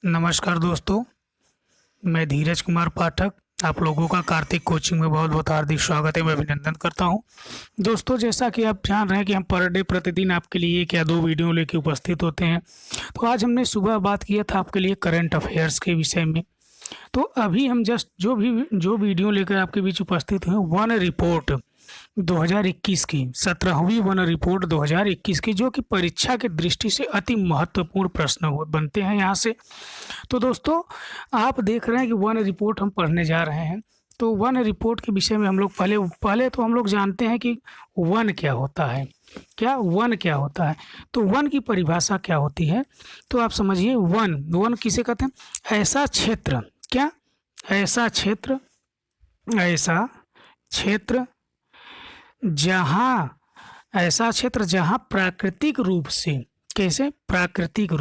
नमस्कार दोस्तों, मैं धीरज कुमार पाठक आप लोगों का कार्तिक कोचिंग में बहुत बहुत हार्दिक स्वागत है। मैं अभिनंदन करता हूं। दोस्तों, जैसा कि आप जान रहे हैं कि हम पर डे प्रतिदिन आपके लिए एक या दो वीडियो लेके उपस्थित होते हैं। तो आज हमने सुबह बात किया था आपके लिए करंट अफेयर्स के विषय में। तो अभी हम जस्ट जो वीडियो लेकर आपके बीच उपस्थित हैं, वन रिपोर्ट 2021 की 17वीं वन रिपोर्ट 2021 की, जो कि परीक्षा की दृष्टि से अति महत्वपूर्ण प्रश्न बनते हैं यहाँ से। तो दोस्तों, आप देख रहे हैं कि वन रिपोर्ट हम पढ़ने जा रहे हैं। तो वन रिपोर्ट के विषय में हम लोग पहले तो हम लोग जानते हैं कि वन क्या होता है। वन क्या होता है? तो वन की परिभाषा क्या होती है? तो आप समझिए, वन वन किसे कहते हैं? ऐसा क्षेत्र, क्या? ऐसा क्षेत्र, ऐसा क्षेत्र जहाँ ऐसा क्षेत्र जहाँ प्राकृतिक रूप से, कैसे प्राकृतिक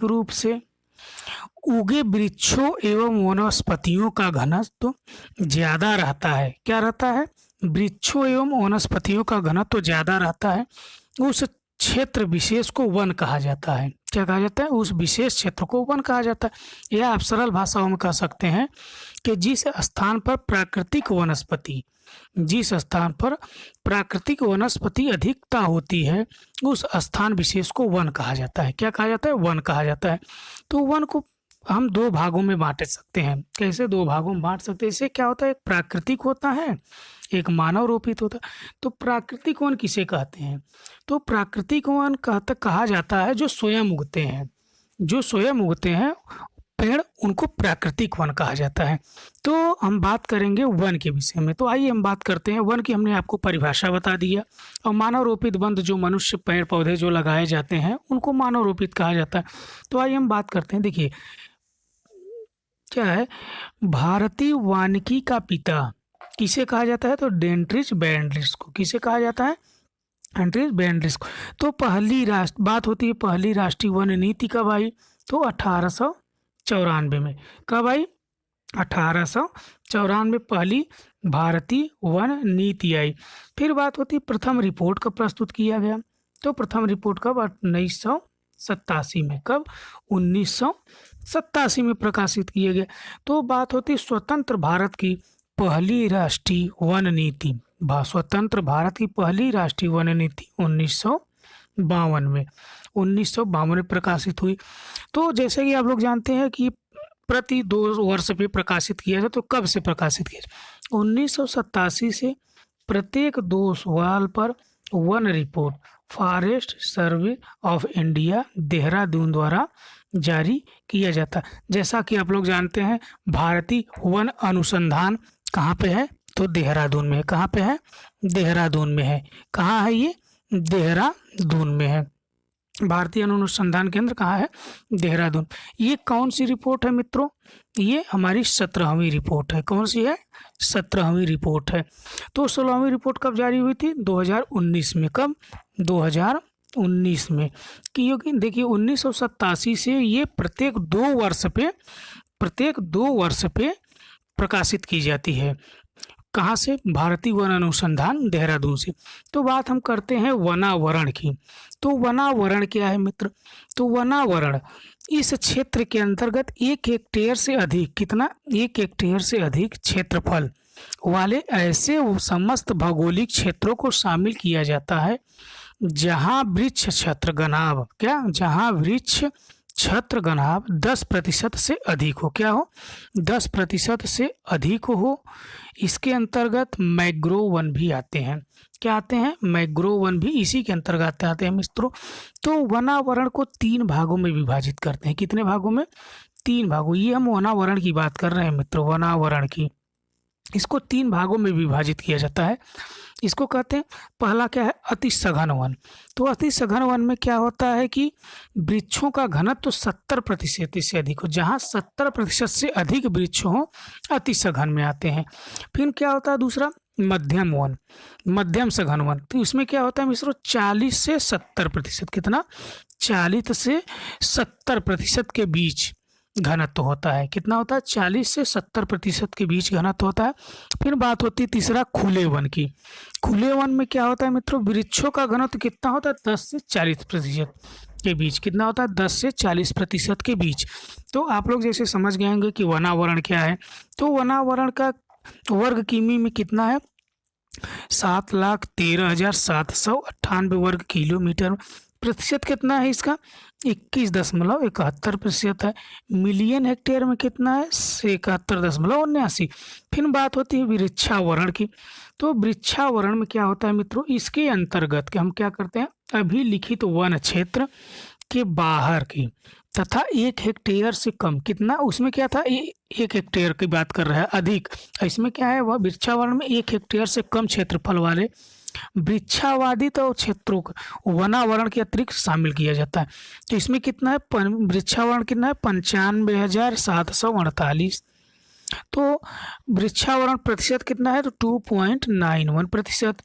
रूप से उगे वृक्षों एवं वनस्पतियों का घनत्व ज्यादा रहता है। क्या रहता है? वृक्षों एवं वनस्पतियों का घनत्व ज्यादा रहता है। उस क्षेत्र विशेष को वन कहा जाता है। क्या कहा जाता है? उस विशेष क्षेत्र को वन कहा जाता है। या आप सरल भाषाओं में कह सकते हैं कि जिस स्थान पर प्राकृतिक वनस्पति अधिकता होती है, उस स्थान विशेष को वन कहा जाता है। क्या कहा जाता है? वन कहा जाता है। तो वन को हम दो भागों में बांट सकते हैं। कैसे दो भागों में बांट सकते हैं? इससे क्या होता है? एक प्राकृतिक होता है, एक मानव रोपित होता है। तो प्राकृतिक वन किसे कहते हैं? तो प्राकृतिक वन कहा जाता है जो स्वयं उगते हैं पेड़, उनको प्राकृतिक वन कहा जाता है। तो हम बात करेंगे वन के विषय में। तो आइए हम बात करते हैं वन की। हमने आपको परिभाषा बता दिया। और मानव रोपित वन, जो मनुष्य पेड़ पौधे जो लगाए जाते हैं, उनको मानव रोपित कहा जाता है। तो आइए हम बात करते हैं। देखिए क्या है, भारतीय वानिकी का पिता किसे कहा जाता है? तो डेंट्रिच बैन्ड्रिस को। किसे कहा जाता है? डेंट्रिच बैन्ड्रिस को। तो बात होती है पहली राष्ट्रीय वन नीति कब आई? तो 1894 में। कब आई? 1894 पहली भारतीय वन नीति आई। फिर बात होती प्रथम रिपोर्ट कब प्रस्तुत किया गया? तो प्रथम रिपोर्ट कब? 1987 में। कब? 1987 में प्रकाशित किया गया। तो बात होती स्वतंत्र भारत की पहली राष्ट्रीय वन नीति। स्वतंत्र भारत की पहली राष्ट्रीय वन नीति 1952 में प्रकाशित हुई। तो जैसे कि आप लोग जानते हैं कि प्रति 2 वर्ष पे प्रकाशित किया जाए। तो कब से प्रकाशित किया जाए? 1987 से प्रत्येक 2 साल पर one report forest survey of India Dehradun द्वारा जारी किया जाता है। जैसा कि आप लोग जानते हैं, भारतीय वन अनुसंधान कहाँ पे है? तो देहरादून में है। कहाँ पे है? देहरादून में है। कहाँ है ये? देहरादून में है। भारतीय अनुसंधान केंद्र कहाँ है? देहरादून। ये कौन सी रिपोर्ट है मित्रों? ये हमारी 17वीं रिपोर्ट है। कौन सी है? 17वीं रिपोर्ट है। तो 16वीं रिपोर्ट कब जारी हुई थी? 2019 में। कब? 2019 में। क्योंकि देखिए 1987 से ये प्रत्येक 2 वर्ष पे प्रकाशित की जाती है। कहाँ से? भारतीय वन अनुसंधान देहरादून से। तो बात हम करते हैं वनावरण की। तो वनावरण क्या है मित्र? तो वनावरण इस क्षेत्र के अंतर्गत 1 हेक्टेयर से अधिक, कितना? 1 हेक्टेयर से अधिक क्षेत्रफल वाले ऐसे समस्त भौगोलिक क्षेत्रों को शामिल किया जाता है जहाँ वृक्ष क्षेत्र घनाभ 10% से अधिक हो। क्या हो? 10% से अधिक हो। इसके अंतर्गत मैंग्रोव वन भी आते हैं। क्या आते हैं? मैंग्रोव वन भी इसी के अंतर्गत आते हैं मित्रों। तो वनावरण को 3 भागों में विभाजित करते हैं। कितने भागों में? 3 भागों। ये हम वनावरण की बात कर रहे हैं मित्रों, वनावरण की। इसको 3 भागों में विभाजित किया जाता है। इसको कहते हैं, पहला क्या है? अति सघन वन। तो अति सघन वन में क्या होता है कि वृक्षों का घनत्व 70% से अधिक हो। जहाँ 70% से अधिक वृक्ष हो, अति सघन में आते हैं। फिर क्या होता है? दूसरा मध्यम वन, मध्यम सघन वन। तो इसमें क्या होता है मित्रों? 40 से 70%। कितना? 40 से 70% के बीच घनत्व होता है। कितना होता है? 40 से 70% के बीच घनत्व होता है। फिर बात होती है तीसरा खुले वन की। खुले वन में क्या होता है मित्रों? वृक्षों का घनत्व कितना होता है? 10 से 40%। के बीच कितना होता है, 10 से 40% के बीच। तो आप लोग जैसे समझ गए होंगे कि वनावरण क्या है। तो वनावरण का वर्ग किमी में कितना है, 7,13,798 वर्ग किलोमीटर। प्रतिशत कितना है इसका, 21.71% है। मिलियन हेक्टेयर में कितना है, 71.79। फिर बात होती है वृक्षावरण की। तो वृक्षावरण में क्या होता है मित्रों, इसके अंतर्गत के हम क्या करते हैं, अभिलिखित वन क्षेत्र के बाहर की तथा 1 हेक्टेयर से कम, कितना उसमें क्या था, 1 हेक्टेयर की बात कर रहा है अधिक। इसमें क्या है, वह वृक्षावरण में 1 हेक्टेयर से कम क्षेत्रफल वाले वृक्षावादित और क्षेत्रों को वनावरण के अतिरिक्त शामिल किया जाता है। तो इसमें कितना है, वृक्षावरण कितना है, 95,748। तो वृक्षावरण प्रतिशत कितना है, तो 2.91%।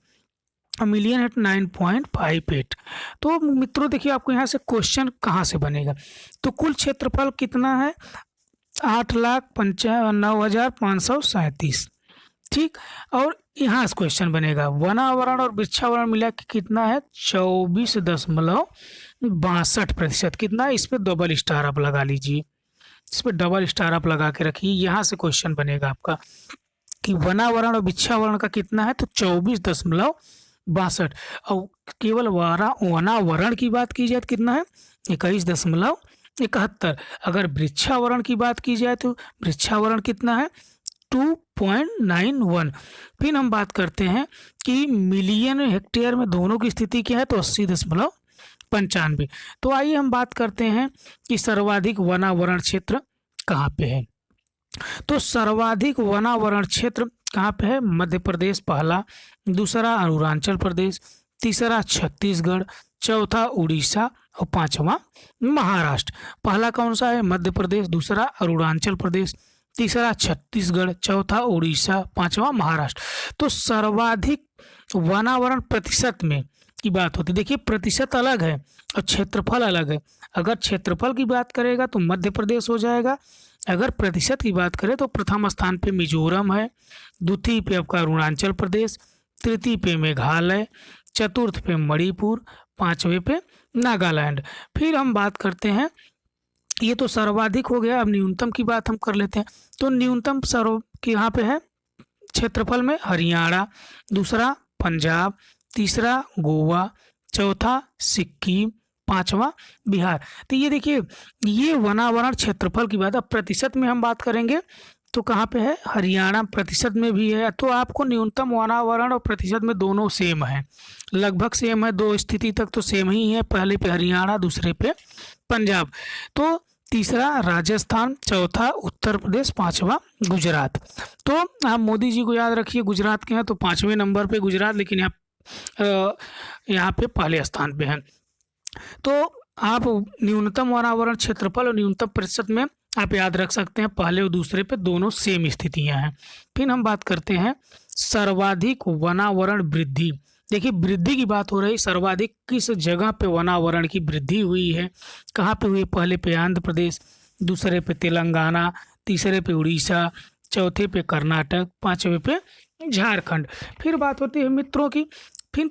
मिलियन है 9.58। तो मित्रों देखिए, आपको यहाँ से क्वेश्चन कहाँ से बनेगा, तो कुल क्षेत्रफल कितना है, 8,95,537। ठीक, और यहाँ से क्वेश्चन बनेगा वनावरण और वृक्षावरण मिला के कितना है, 24.62%। कितना है, इस पर डबल स्टार आप लगा लीजिए, इस पर डबल स्टार आप लगा के रखिए। यहाँ से क्वेश्चन बनेगा आपका कि वनावरण और वृक्षावरण का कितना है, तो 24.62। और केवल वनावरण की बात की जाए तो कितना है, 21.71। अगर वृक्षावरण की बात की जाए तो वृक्षावरण कितना है, 2.91। फिर हम बात करते हैं कि मिलियन हेक्टेयर में दोनों की स्थिति क्या है, तो 80.95। तो आइए हम बात करते हैं कि सर्वाधिक वनावरण क्षेत्र कहाँ पे है। तो सर्वाधिक वनावरण क्षेत्र कहाँ पे है, मध्य प्रदेश पहला, दूसरा अरुणाचल प्रदेश, तीसरा छत्तीसगढ़, चौथा उड़ीसा और पांचवा महाराष्ट्र। पहला कौन सा है, मध्य प्रदेश, दूसरा अरुणाचल प्रदेश, तीसरा छत्तीसगढ़, चौथा उड़ीसा, पांचवा महाराष्ट्र। तो सर्वाधिक वनावरण प्रतिशत में की बात होती है। देखिए प्रतिशत अलग है और क्षेत्रफल अलग है। अगर क्षेत्रफल की बात करेगा तो मध्य प्रदेश हो जाएगा, अगर प्रतिशत की बात करें तो प्रथम स्थान पे मिजोरम है, द्वितीय पे आपका अरुणाचल प्रदेश, तृतीय पे मेघालय, चतुर्थ पे मणिपुर, पांचवे पे नागालैंड। फिर हम बात करते हैं, ये तो सर्वाधिक हो गया, अब न्यूनतम की बात हम कर लेते हैं। तो न्यूनतम सर्व के यहाँ पे है क्षेत्रफल में हरियाणा, दूसरा पंजाब, तीसरा गोवा, चौथा सिक्किम, पांचवा बिहार। तो ये देखिए, ये वनावरण क्षेत्रफल की बात। अब प्रतिशत में हम बात करेंगे तो कहाँ पे है, हरियाणा प्रतिशत में भी है। तो आपको न्यूनतम वनावरण और प्रतिशत में दोनों सेम है, लगभग सेम है, 2 स्थिति तक तो सेम ही है, पहले पे हरियाणा, दूसरे पे पंजाब। तो तीसरा राजस्थान, चौथा उत्तर प्रदेश, पांचवा गुजरात। तो आप मोदी जी को याद रखिए, गुजरात के हैं तो 5वें नंबर पे गुजरात, लेकिन यहाँ पे पहले स्थान पे है। तो आप न्यूनतम वनावरण क्षेत्रफल और न्यूनतम प्रतिशत में आप याद रख सकते हैं, पहले और दूसरे पे दोनों सेम स्थितियां हैं। फिर हम बात करते हैं सर्वाधिक वनावरण वृद्धि। देखिए वृद्धि की बात हो रही, सर्वाधिक किस जगह पे वनावरण की वृद्धि हुई है, कहाँ पे हुई, पहले पे आंध्र प्रदेश, दूसरे पे तेलंगाना, तीसरे पे उड़ीसा, चौथे पे कर्नाटक, पांचवे पे झारखंड। फिर बात होती है मित्रों की, फिर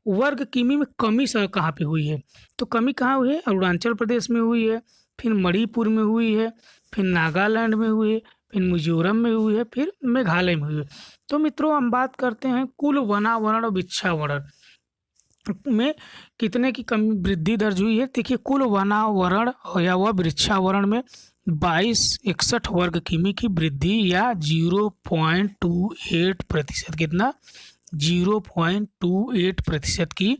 वर्ग किमी में कमी कहाँ पे हुई है, तो कमी कहाँ हुई है, अरुणाचल प्रदेश में हुई है, फिर मणिपुर में हुई है, फिर नागालैंड में हुई है, फिर मिजोरम में हुई है, फिर मेघालय में हुई है। तो मित्रों हम बात करते हैं कुल वनावरण और वृक्षावरण में कितने की कमी वृद्धि दर्ज हुई है। देखिए कुल वनावरण या वह वृक्षावरण में 2261 वर्ग किमी की वृद्धि या 0.28%, कितना 0.28% की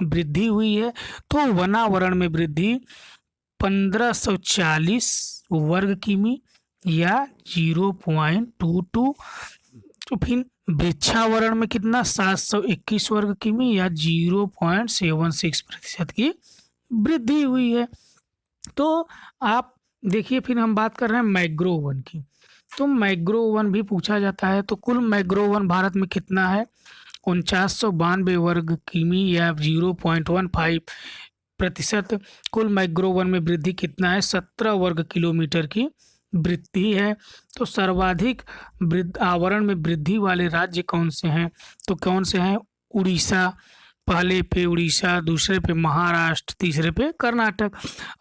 वृद्धि हुई है। तो वनावरण में वृद्धि 1540 वर्ग किमी या 0.22। तो फिर वृक्षावरण में कितना 721 वर्ग किमी या 0.76% की वृद्धि हुई है। तो आप देखिए, फिर हम बात कर रहे हैं मैंग्रोव वन की। तो मैंग्रोव वन भी पूछा जाता है। तो कुल मैंग्रोव वन भारत में कितना है, 4992 वर्ग किमी या 0.15%। कुल मैंग्रोव वन में वृद्धि कितना है, 17 वर्ग किलोमीटर की वृद्धि है। तो सर्वाधिक आवरण में वृद्धि वाले राज्य कौन से हैं, तो कौन से हैं, उड़ीसा पहले पे उड़ीसा, दूसरे पे महाराष्ट्र, तीसरे पे कर्नाटक।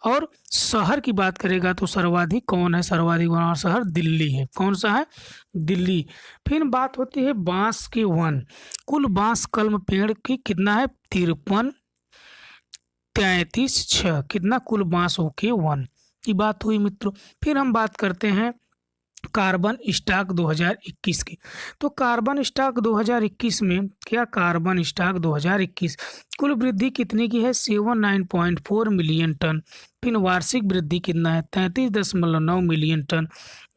और शहर की बात करेगा तो सर्वाधिक कौन है, सर्वाधिक वनवार शहर दिल्ली है। कौन सा है, दिल्ली। फिर बात होती है बांस के वन, कुल बांस कलम पेड़ की कितना है, 53, 33, 6, कितना कुल बांसों के वन की बात हुई मित्रों। फिर हम बात करते हैं कार्बन स्टॉक 2021 की। तो कार्बन स्टॉक 2021 में क्या, कार्बन स्टॉक 2021 कुल वृद्धि कितने की है, 79.4 मिलियन टन। फिर वार्षिक वृद्धि कितना है, 33.9 मिलियन टन।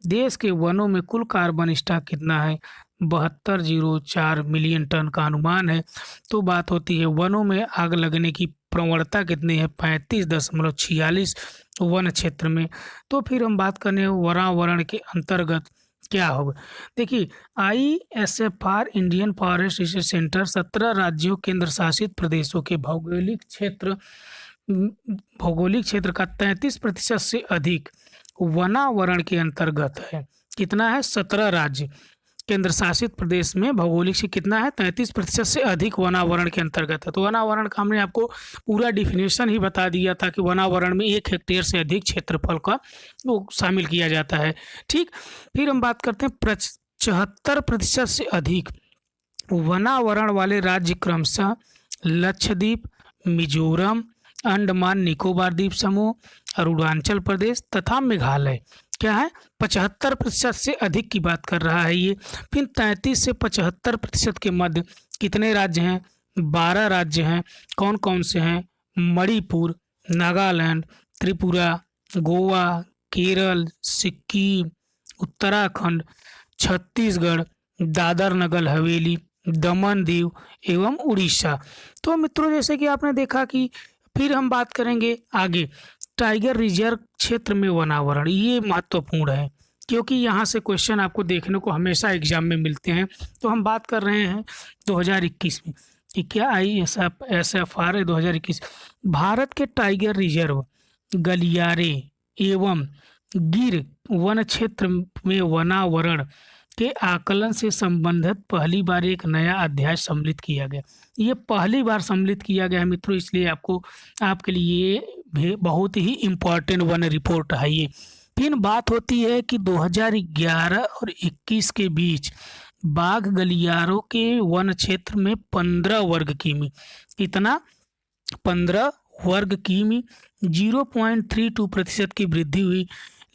देश के वनों में कुल कार्बन स्टॉक कितना है, 7204 मिलियन टन का अनुमान है। तो बात होती है वनों में आग लगने की प्रवणता कितनी है, 35.46 वन क्षेत्र में। तो फिर हम बात करने वनावरण के अंतर्गत क्या होगा। देखिए ISFR Indian forest research centre 17 राज्यों केंद्र शासित प्रदेशों के भौगोलिक क्षेत्र का 33% से अधिक वनावरण के अंतर्गत है। कितना है, 17 राज्य केंद्र शासित प्रदेश में भौगोलिक से कितना है, 33% से अधिक वनावरण के अंतर्गत है। तो वनावरण का हमने आपको पूरा डिफिनेशन ही बता दिया था कि वनावरण में 1 हेक्टेयर से अधिक क्षेत्रफल का वो शामिल किया जाता है। ठीक, फिर हम बात करते हैं 75% से अधिक वनावरण वाले राज्य क्रमशः लक्षद्वीप, मिजोरम, अंडमान निकोबार द्वीप समूह, अरुणाचल प्रदेश तथा मेघालय। क्या है, 75% से अधिक की बात कर रहा है ये। फिर 33 से 75% के मध्य कितने राज्य हैं, 12 राज्य हैं। कौन कौन से हैं, मणिपुर, नागालैंड, त्रिपुरा, गोवा, केरल, सिक्किम, उत्तराखंड, छत्तीसगढ़, दादर नगर हवेली, दमन दीव एवं उड़ीसा। तो मित्रों जैसे कि आपने देखा कि फिर हम बात करेंगे आगे टाइगर रिजर्व क्षेत्र में वनावरण, ये महत्वपूर्ण है क्योंकि यहाँ से क्वेश्चन आपको देखने को हमेशा एग्जाम में मिलते हैं। तो हम बात कर रहे हैं 2021 में कि क्या ISFR 2021 भारत के टाइगर रिजर्व, गलियारे एवं गिर वन क्षेत्र में वनावरण के आकलन से संबंधित पहली बार एक नया अध्याय सम्मिलित किया गया। ये पहली बार सम्मिलित किया गया है मित्रों, इसलिए आपके लिए भी बहुत ही इम्पोर्टेंट वन रिपोर्ट है ये। फिर बात होती है कि 2011 और 21 के बीच बाघ गलियारों के वन क्षेत्र में 15 वर्ग किमी, इतना 15 वर्ग किमी 0.32% की वृद्धि हुई।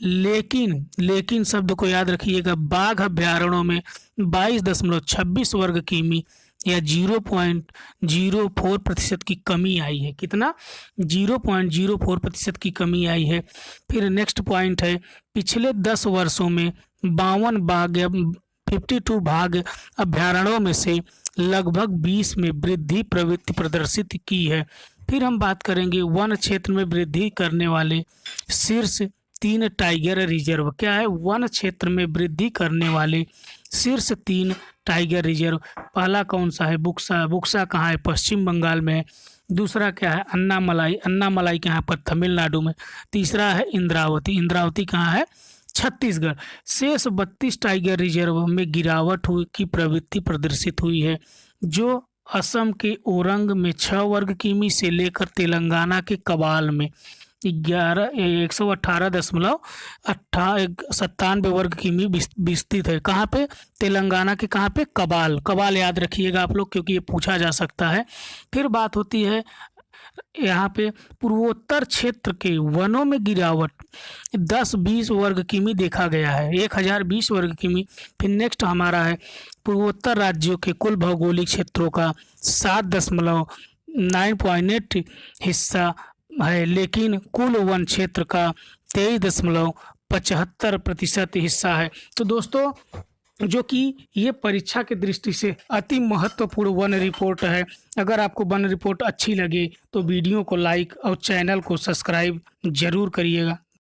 लेकिन शब्द को याद रखिएगा, बाघ अभ्यारण्यों में 22.26 वर्ग किमी या 0.04% की कमी आई है। कितना, 0.04% की कमी आई है। फिर नेक्स्ट पॉइंट है, पिछले 10 वर्षों में 52 बाघ या 52 बाघ अभ्यारण्यों में से लगभग 20 में वृद्धि प्रवृत्ति प्रदर्शित की है। फिर हम बात करेंगे वन क्षेत्र में वृद्धि करने वाले शीर्ष 3 टाइगर रिजर्व। क्या है, वन क्षेत्र में वृद्धि करने वाले शीर्ष 3 टाइगर रिजर्व। पहला कौन सा है, बुक्सा कहाँ है, पश्चिम बंगाल में है। दूसरा क्या है, अन्नामलाई कहाँ पर, तमिलनाडु में। तीसरा है इंद्रावती कहाँ है, छत्तीसगढ़। शेष 32 टाइगर रिजर्व में गिरावट हुई की प्रवृत्ति प्रदर्शित हुई है, जो असम के ओरंग में 6 वर्ग किमी से लेकर तेलंगाना के कबाल में 118.97 वर्ग किमी विस्तृत है। कहाँ पे, तेलंगाना के कहाँ पे, कबाल याद रखिएगा आप लोग क्योंकि ये पूछा जा सकता है। फिर बात होती है यहाँ पे पूर्वोत्तर क्षेत्र के वनों में गिरावट 10-20 वर्ग किमी देखा गया है, 1020 वर्ग किमी। फिर नेक्स्ट हमारा है पूर्वोत्तर राज्यों के कुल भौगोलिक क्षेत्रों का 7.9.8 हिस्सा है, लेकिन कुल वन क्षेत्र का 23.75% हिस्सा है। तो दोस्तों जो कि ये परीक्षा की दृष्टि से अति महत्वपूर्ण वन रिपोर्ट है। अगर आपको वन रिपोर्ट अच्छी लगे तो वीडियो को लाइक और चैनल को सब्सक्राइब जरूर करिएगा।